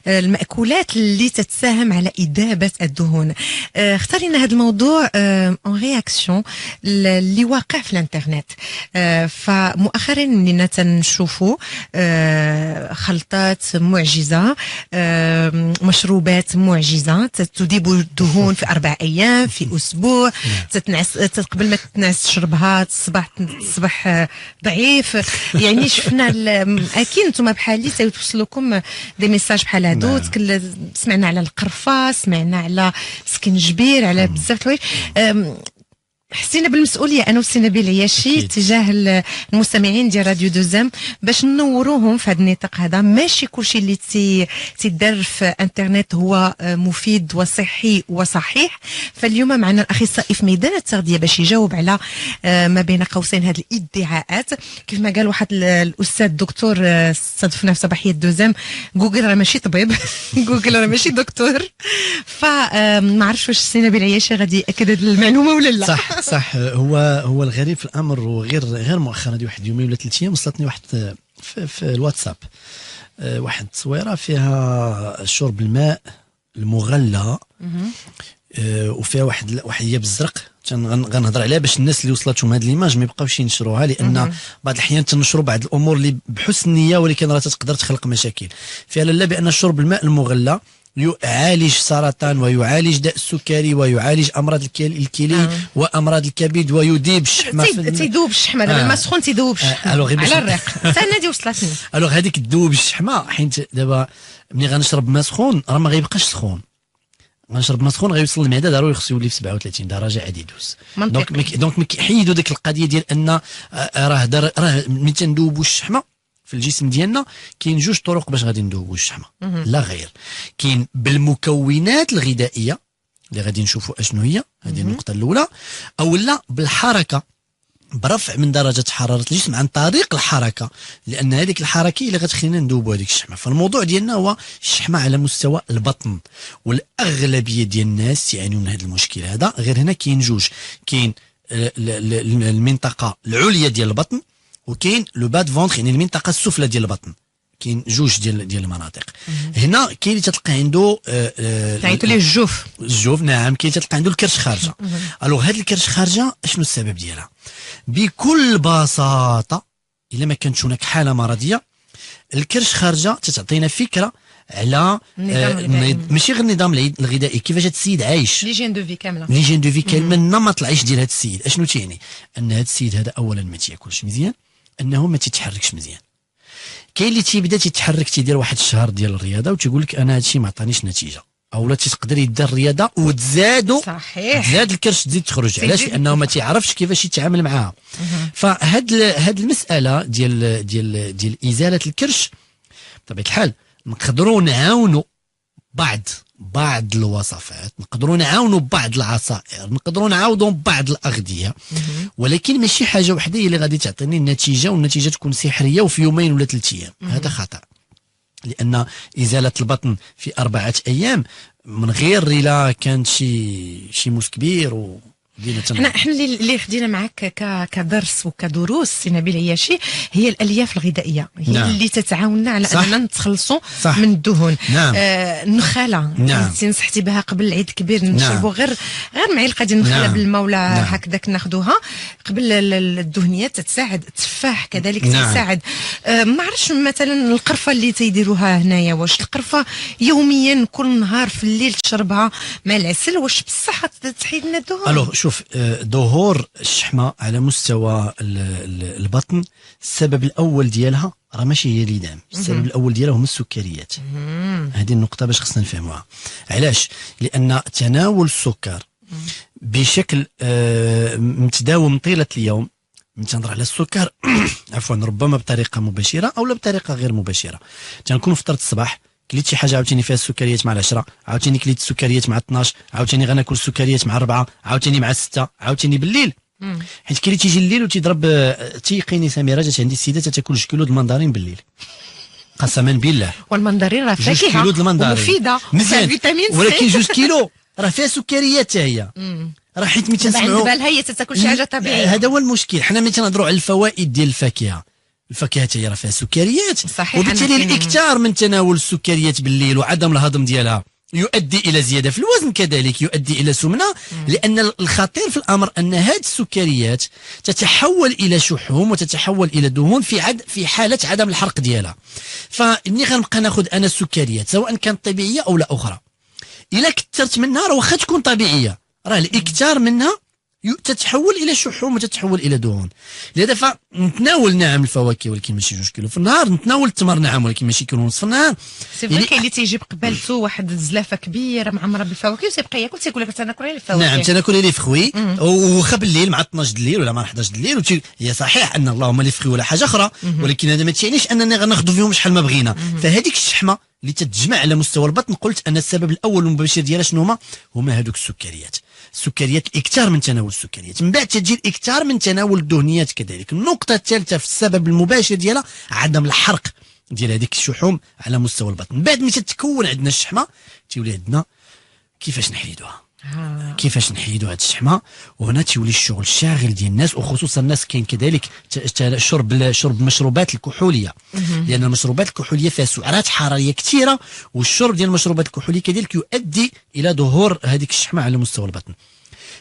المأكولات اللي تتساهم على إذابة الدهون. اختارينا هذا الموضوع اون رياكسيون اللي واقع في الانترنت. فمؤخرا مننا تنشوفوا خلطات معجزة، مشروبات معجزة تذيب الدهون في 4 أيام، في أسبوع. قبل ما تتنعس تشربها تصبح ضعيف. يعني شفنا اكيد انتم بحالي سيوصلكم دي ميساج بحال هادو. سمعنا على القرفه، سمعنا على سكنجبير، على بزاف الحوايج. حسينا بالمسؤوليه انا وسينا بالعياشي تجاه المستمعين ديال راديو دوزام باش نوروهم في هذا النطاق هذا. ماشي كلشي اللي تيدار في انترنت هو مفيد وصحي وصحيح. فاليوم معنا الاخصائي في ميدان التغذيه باش يجاوب على ما بين قوسين هذه الادعاءات. كيف ما قال واحد الاستاذ الدكتور استضفنا في صباحيه دوزام، جوجل راه ماشي طبيب جوجل راه ماشي دكتور. فما عرفتش واش سينا بالعياشي غادي ياكد هذه المعلومه ولا لا. صح. هو الغريب في الامر، وغير مؤخرا، واحد يومين ولا 3 ايام وصلتني واحد في الواتساب واحد تصويره فيها شرب الماء المغلى، وفيها واحد هي بالزرق. غنهضر عليها باش الناس اللي وصلتهم هذه الايماج ما يبقاوش ينشروها، لان بعض الاحيان تنشروا بعض الامور اللي بحسن نيه ولكن راه تقدر تخلق مشاكل. فيها لا بان شرب الماء المغلى يعالج سرطان ويعالج داء السكري ويعالج امراض الكلى وامراض الكبد ويذيب الشحمه. تيذوب الشحمه دابا الماء سخون تيذوب الشحمه على الريق. حتى انا دي وصلتني. الوغ هذيك تذوب الشحمه، حيت دابا ملي غنشرب ماء سخون راه ما غيبقاش سخون. غنشرب ماء سخون غيوصل المعده ضروري خصو يولي في 37 درجه عادي يدوز. دونك حيدوا ديك القضيه ديال ان راه ملي تندوبوا الشحمه في الجسم ديالنا كاين 2 طرق باش غادي ندوبوا الشحمه، لا غير. كاين بالمكونات الغذائيه اللي غادي نشوفوا اشنو هي، هذه النقطه الاولى، او لا بالحركه، برفع من درجه حراره الجسم عن طريق الحركه، لان هذيك الحركه اللي غتخلينا ندوبوا هذيك الشحمه. فالموضوع ديالنا هو الشحمه على مستوى البطن، والاغلبيه ديال الناس يعانيوا من هذا المشكل هذا. غير هنا كاين 2، كاين المنطقه العليا ديال البطن، وكاين لو باد فونتر يعني المنطقه السفلى ديال البطن. كاين 2 ديال المناطق. هنا كاين اللي تلقى عنده تعيطوا ليه الجوف. نعم. كاين تلقى عنده الكرش خارجه. الوغ هاد الكرش خارجه شنو السبب ديالها؟ بكل بساطه الا ما كانتش هناك حاله مرضيه، الكرش خارجه تتعطينا فكره على ماشي غير النظام الغذائي، كيفاش هاد السيد عايش، ليجين دو في كامله. ليجين دو في كامله ما طلعش ديال هاد السيد. اشنو تيعني؟ ان هاد السيد هذا اولا ما تياكلش مزيان، انه ما تيتحركش مزيان. كاين اللي تيبدا تيتحرك تيدير واحد الشهر ديال الرياضه وتيقول لك انا هادشي ما عطانيش نتيجه، اولا تقدر يدير الرياضه وتزادو صحيح تزاد الكرش تزيد تخرج. علاش؟ لانه ما تيعرفش كيفاش يتعامل معها. فهاد المساله ديال ازاله الكرش بطبيعه الحال نقدروا نعاونوا بعض الوصفات، نقدروا نعاونوا بعض العصائر، نقدروا نعاودوا بعض الاغذيه، ولكن ماشي حاجه وحده هي اللي غادي تعطيني النتيجه والنتيجه تكون سحريه وفي يومين ولا 3 ايام. هذا خطا، لان ازاله البطن في 4 ايام من غير الا كان شي موس كبير احنا اللي خدينا معك كدرس وكدروس سي نبيل عياشي هي الالياف الغذائيه، هي نعم. اللي تتعاوننا على اننا نتخلصوا صح. من الدهون. نعم. النخاله نعم. نصحتي بها قبل العيد الكبير نشربوا غير معلقه ديال النخاله نعم. بالماء ولا نعم. هكذاك ناخذوها قبل الدهنيات تتساعد. التفاح كذلك نعم. تساعد. ما عرفتش مثلا القرفه اللي تيديروها هنايا، واش القرفه يوميا كل نهار في الليل تشربها مع العسل واش بصح تحيد لنا الدهون؟ الو شوف، ظهور الشحمه على مستوى البطن السبب الاول ديالها راه ماشي هي الإدام، السبب الاول ديالها هما السكريات. هذه النقطه باش خصنا نفهموها. علاش؟ لان تناول السكر بشكل متداوم طيله اليوم، تنهضر على السكر عفوا ربما بطريقه مباشره او لا بطريقه غير مباشره. تنكون فطرت الصباح كليت شي حاجه عاوتاني فيها السكريات مع 10، عاوتاني كليت السكريات مع 12، عاوتاني غناكل السكريات مع 4، عاوتاني مع 6، عاوتاني بالليل. حيت كاين اللي تيجي الليل وتيضرب. تيقيني سميره جات عندي السيده تاكل 2 كيلو د المندرين بالليل، قسما بالله. والمندرين راه فاكهه 2 كيلو د المندرين مفيده مزيان، فيتامين سي، ولكن 2 كيلو راه فيها سكريات حتى هي. راه حيت ملي تنسمعوا عند بالها هي تاكل شي حاجه طبيعيه. هذا هو المشكل. حنا ملي تنهضروا على الفوائد ديال الفاكهه الفاكهه هي راه فيها سكريات، صحيح. وبالتالي الاكثار من تناول السكريات بالليل وعدم الهضم ديالها يؤدي الى زياده في الوزن، كذلك يؤدي الى سمنه. لان الخطير في الامر ان هذه السكريات تتحول الى شحوم وتتحول الى دهون في حاله عدم الحرق ديالها. فمني غنبقى ناخذ انا السكريات سواء كانت طبيعيه او لا اخرى، الا كثرت منها راه واخا تكون طبيعيه راه الاكثار منها تتحول الى شحوم وتتحول الى دهون. لهذا فنتناول نعم الفواكه ولكن ماشي 2 كيلو في النهار، نتناول التمر نعم ولكن ماشي كيلو ونص في النهار. سي فري كاين اللي تيجي بقبالته واحد الزلافه كبيره معمره بالفواكه وتيبقى ياكل تيقول لك تناكل غير الفواكه. نعم تناكل لي فخوي وخا بالليل مع 12 الليل ولا مع 11 الليل هي صحيح ان اللهم لي فخوي ولا حاجه اخرى، ولكن هذا ما تعنيش اننا غناخذوا فيهم شحال ما بغينا. فهذيك الشحمه اللي تتجمع على مستوى البطن قلت ان السبب الاول والمباشر ديالها شنو هما هذوك السكريات. الاكثار من تناول السكريات، من بعد تجي الاكثار من تناول الدهنيات كذلك. النقطه الثالثه في السبب المباشر ديالها عدم الحرق ديال هذيك الشحوم على مستوى البطن. من بعد ملي تتكون عندنا الشحمه تولي عندنا كيفاش نحيدوها. كيفاش نحيدوا هذه الشحمه، وهنا تولي الشغل الشاغل ديال الناس، وخصوصا الناس كاين كذلك شرب المشروبات الكحوليه، لان المشروبات الكحوليه فيها سعرات حراريه كثيره، والشرب ديال المشروبات الكحوليه كذلك يؤدي الى ظهور هذيك الشحمه على مستوى البطن.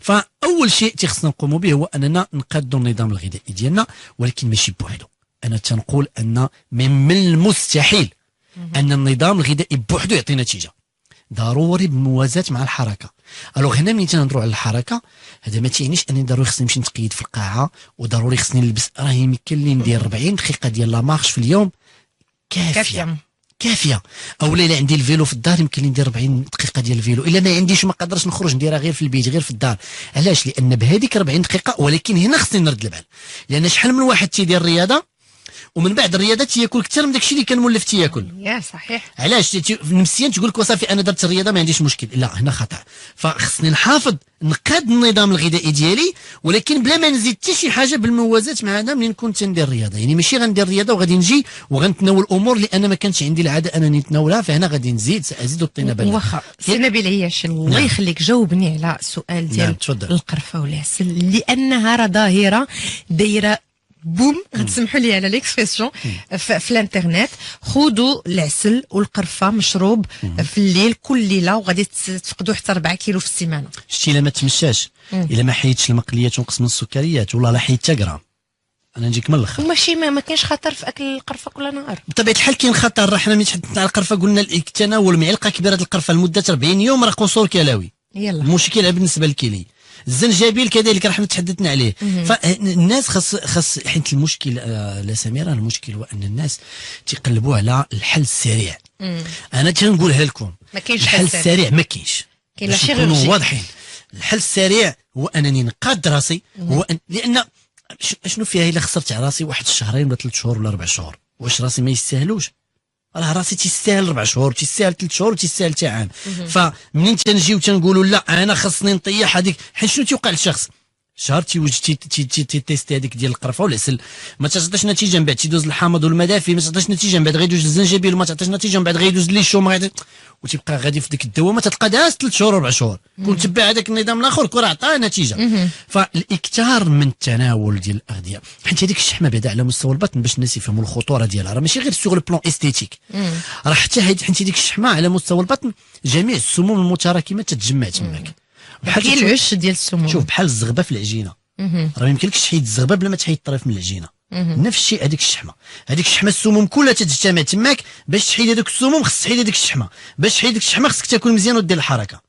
فاول شيء تيخصنا نقوموا به هو اننا نقادوا النظام الغذائي ديالنا، ولكن ماشي بوحدو. انا تنقول ان من المستحيل ان النظام الغذائي بوحدو يعطي نتيجه، ضروري بالموازاه مع الحركه. الوغ هنا ملي تنهضروا على الحركه هذا ما تيعنيش انني ضروري خصني نمشي نتقيد في القاعه وضروري خصني نلبس. راه يمكن لي ندير 40 دقيقه ديال لا مارش في اليوم كافيه. او الا عندي الفيلو في الدار يمكن لي ندير 40 دقيقه ديال الفيلو. الا ما عنديش ما قدرش نخرج نديرها غير في البيت غير في الدار. علاش؟ لان بهذيك 40 دقيقه، ولكن هنا خصني نرد البال، لان شحال من واحد تيدير الرياضه ومن بعد الرياضه تياكل اكثر من داكشي اللي كان مولف تياكل. يا صحيح. علاش؟ نفسيا تقول لك وصافي انا درت الرياضه ما عنديش مشكل. لا، هنا خطا. فخصني نحافظ نقاد النظام الغذائي ديالي، ولكن بلا ما نزيد حتى شي حاجه بالموازاه مع هذا ملي نكون تندير الرياضه. يعني ماشي غندير الرياضه وغادي نجي وغنتناول امور لان ما كانش عندي العاده انني نتناولها، فهنا غادي نزيد سازيد الطينه بلة. واخا سي نبيل عياش، الله يخليك جاوبني على السؤال ديال القرفه والعسل، لانها راه ظاهره دايره بوم. غتسمحوا لي على ليكسبرسيون في الانترنت. خذوا العسل والقرفه مشروب في الليل كل ليله وغادي تفقدوا حتى 4 كيلو في السيمانه. شتي الا ما تمشاش، الا ما حيدتش المقليات ونقص من السكريات والله لا حيدت غرام. انا نجيك من الاخر. وماشي ما كاينش خطر في اكل القرفه كل نهار. بطبيعه الحال كاين خطر. راه حنا ملي تحدثنا على القرفه قلنا تناول معلقه كبيره ديال القرفه لمده 40 يوم راه قصور كلوي. يلا المشكل بالنسبه للكلي. الزنجبيل كذلك راه حنا تحدثنا عليه. فالناس خاص حيت المشكل لا سميره، المشكل هو ان الناس تيقلبوا على الحل السريع. انا تنقولها لكم ما كاينش الحل السريع، ما كاينش. كاين لا شيرورجي. واضحين. الحل السريع هو انني نقاد راسي، هو لان شنو فيها الا خسرت على راسي واحد الشهرين ولا 3 شهور ولا 4 شهور، واش راسي ما يستاهلوش؟ راه راسي تيستاهل 4 شهور، تيستاهل 3 شهور، تيستاهل حتى عام. فمنين تنجيو تنقولوا لا انا خصني نطيح هذيك، حيت شنو تيوقع للشخص؟ شهر تيوجد تيتيستي هذيك ديال القرفه والعسل، ما تعطيش نتيجه، من بعد تيدوز الحامض والمدافي ما تعطيش نتيجه، من بعد غيدوز الزنجبيل وما تعطيش نتيجه، من بعد غيدوز لي شوم وتبقى غادي في ديك الدوامه تلقى داز 3 شهور 4 شهور. كون تبع هذاك النظام الاخر كون عطاه نتيجه. فالاكثار من التناول ديال الاغذيه، حيت هذيك الشحمه بعدا على مستوى البطن باش الناس يفهموا الخطوره ديالها، راه ماشي غير سوغ البلون استيتيك، راه حتى حيت هذيك الشحمه على مستوى البطن جميع السموم المتراكمه تتجمع تماك. بحال العش ديال السموم. شوف بحال الزغبه في العجينه، راه ما يمكنلكش تحيد الزغبه بلا ما تحيد الطريف من العجينه. نفس الشيء هذيك الشحمه السموم كلها تتجتمع تماك. باش تحيد هذوك السموم خصك تحيد هذيك الشحمه، باش تحيد هذيك الشحمه خصك تاكل مزيان ودير الحركه.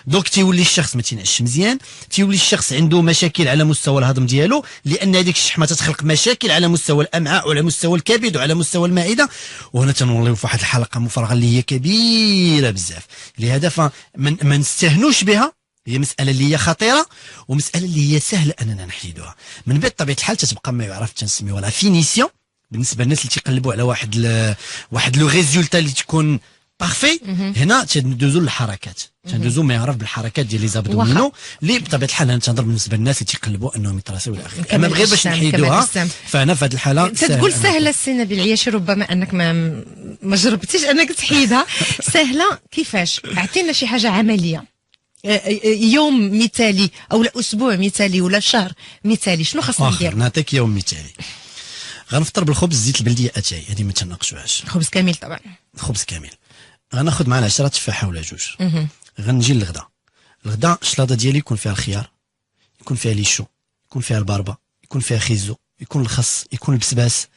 دونك تيولي الشخص ما تينعش مزيان، تيولي الشخص عنده مشاكل على مستوى الهضم ديالو، لان هذيك الشحمه تتخلق مشاكل على مستوى الامعاء وعلى مستوى الكبد وعلى مستوى المعده. وهنا تنوليو في واحد الحلقه مفرغه اللي هي كبيره بزاف. لهذا فما نستهنوش بها، هي مسألة اللي هي خطيرة ومسألة اللي هي سهلة أننا نحيدوها. من بعد طبيعة الحال تتبقى ما يعرف تنسميوها لا فينيسيون بالنسبة للناس اللي تيقلبوا على واحد لو ريزولتا اللي تكون بارفي. هنا تندوزو للحركات، تندوزو ما يعرف بالحركات ديال لي زابدومينو اللي بطبيعة الحال انا تنهضر بالنسبة للناس اللي تيقلبوا انهم يتراسيو الى اخره. اما غير باش نحيدوها فانا في هذه الحالة تقول سهلة السي نبيل عياشي، ربما انك ما جربتيش انك تحيدها. سهلة كيفاش؟ اعطينا شي حاجة عملية، يوم مثالي او لا اسبوع مثالي ولا شهر مثالي، شنو خاصنا ندير؟ نعطيك يوم مثالي. غنفطر بالخبز زيت البلديه اتاي، هذه ما تناقشوهاش. خبز كامل طبعا. خبز كامل. غناخذ معنا 10 تفاحه ولا جوج. غنجي للغدا. الغدا الشلاضه ديالي يكون فيها الخيار، يكون فيها ليشو، يكون فيها الباربه، يكون فيها خيزو، يكون الخس، يكون البسباس.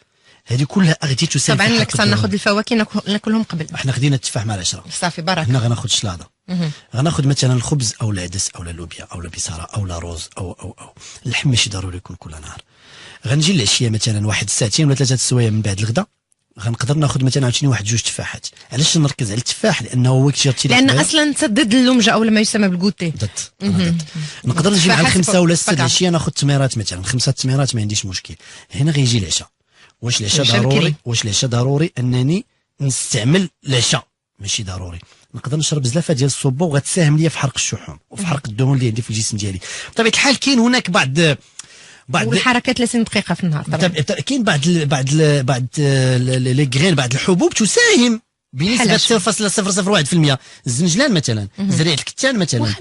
هذه كلها اغذيه تساهم. طبعا لك ناخذ الفواكه ناكلهم قبل. احنا خدينا التفاح مع العشره صافي بركه. هنا غناخذ الشلاضه. غناخذ مثلا الخبز او العدس او اللوبيا او البصاره او الرز او اللحم، ماشي ضروري يكون كل نهار. غنجي للعشيه مثلا واحد الساعتين ولا 3 السوايع من بعد الغدا، غنقدر ناخذ مثلا عاوتاني واحد جوج تفاحات. علاش نركز على التفاح؟ لانه هو كيشرتي لان اصلا ضد اللمجه او ما يسمى بالكوتي. ضد. نقدر نجي مع الخمسه ولا السته العشيه ناخذ تميرات مثلا 5 تميرات، ما عنديش مشكل. هنا غيجي العشاء. واش العشاء ضروري انني نستعمل العشاء؟ ماشي ضروري. نقدر نشرب بزاف ديال الصوبه وغتساهم ليا في حرق الشحوم وفي حرق الدهون اللي عندي في الجسم ديالي. بطبيعه الحال كاين هناك بعض والحركات 30 دقيقه في النهار طبعا. كاين بعض لي غرين، بعض الحبوب تساهم بنسبة 0.001%. الزنجلان مثلا، زريعة الكتان مثلا،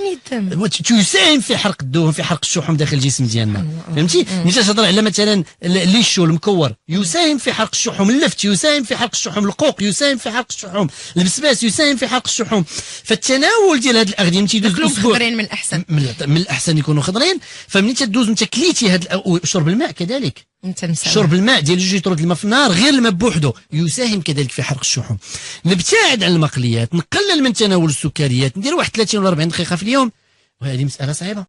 تساهم في حرق الدهون، في حرق الشحوم داخل الجسم ديالنا. فهمتي؟ نيت تهضر على مثلا الليشو المكور يساهم في حرق الشحوم، اللفت يساهم في حرق الشحوم، القوق يساهم في حرق الشحوم، البسباس يساهم في حرق الشحوم. فالتناول ديال هاد الاغذيه ملي تدوز الاسبوع خضرين من الاحسن، من الاحسن يكونوا خضرين. فملي تدوز انت كليتي هاد شرب الماء كذلك. شرب الماء ديال 2 لتر الماء في النهار، غير الماء بوحدو يساهم كذلك في حرق الشحوم. نبتعد عن المقليات، نقلل من تناول السكريات، ندير واحد 30 ولا 40 دقيقه في اليوم، وهذه مساله صعيبه.